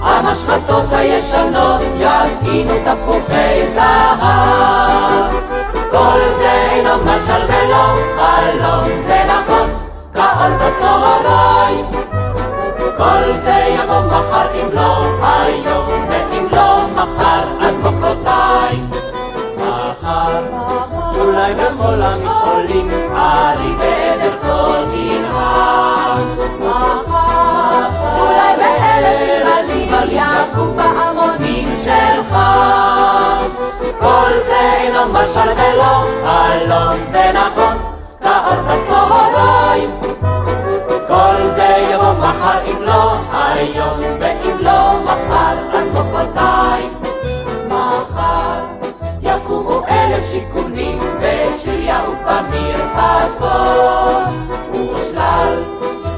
המשחטות הישנות יטעינו תפוחי זהב. כל זה אינו משל ולא חלום, זה נכון כאור בצהריים. כל זה יבוא מחר אם לא היום, ואם לא מחר אז מחרתיים. מחר אולי בכל המשעולים ארי ועדר צאן ינהג. מחר אולי באלף גמלים יכו בהמונים שלך. כל זה אינו משל ולא חלום, זה נכון כאור בצהריים. כל זה יבוא מחר אם לא היום, ואם לא מחר אז מחרתיים. מחר יקומו 1000 שיכונים ושיר יעוף במרפסות, ושלל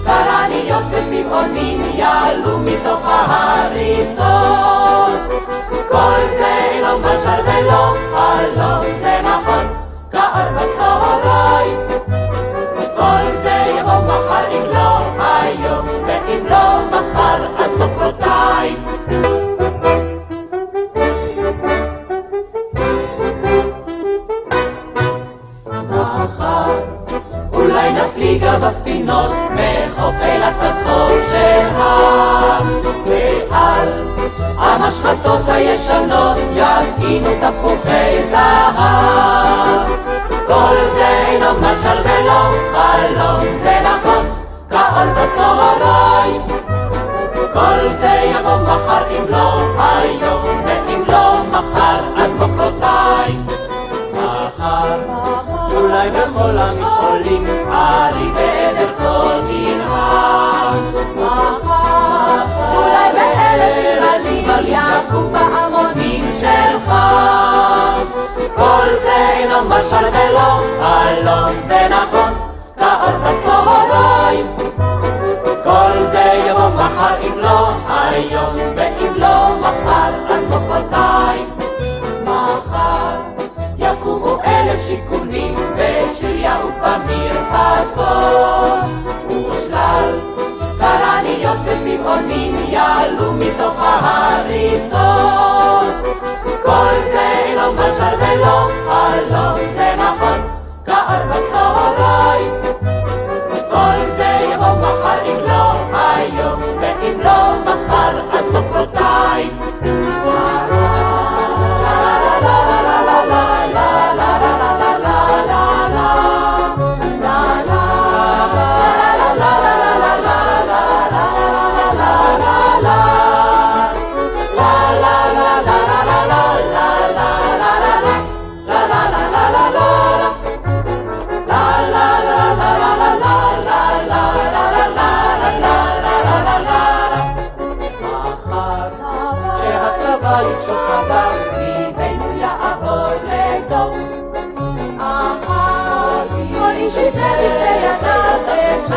כלניות וצבעונים יעלו מתוך ההריסות. כל זה אינו משל ולא חלום, זה נכון כאור בצהריים. כל זה יבוא מחר אם לא היום, ואם לא מחר אז מחרתיים. מחר אולי נפליגה בספינות מחוף אילת עד חוף של הר, ועל המשחטות הישנות יטעינו תפוחי זהב. כל זה אינו משל ולא חלום, זה נכון כאור בצהריים. כל זה יבוא מחר אם לא היום, ואם לא מחר אז מחרתיים. מחר אולי בכל המשעולים ארי ועדר צאן ינהג. מחר אולי באלף גמלים יכו בהמונים שלך. כל זה אינו משל ולא חלום, זה נכון כאור בצהריים. כל זה יבוא מחר אם לא היום, ואם לא מחר אז מחרתיים. מחר יקומו 1000 שיכונים ושיר יעוף במרפסות, ושלל כלניות וצבעונים יעלו מתוך ההריסות. כל זה אינו משל ולא חלום, זה נכון כאור בצהריים. כל זה יבוא מחר אם לא היום, ואם לא מחר אז מחרתיים.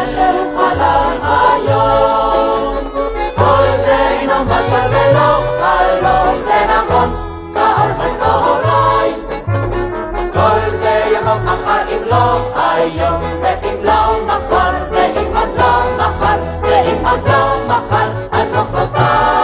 אשר הוא חלם היום. כל זה אינו משל ולא חלום, זה נכון כאור בצהריים. כל זה יבוא מחר אם לא היום, ואם לא מחר, ואם עוד לא מחר, ואם עוד לא מחר אז מחרתיים.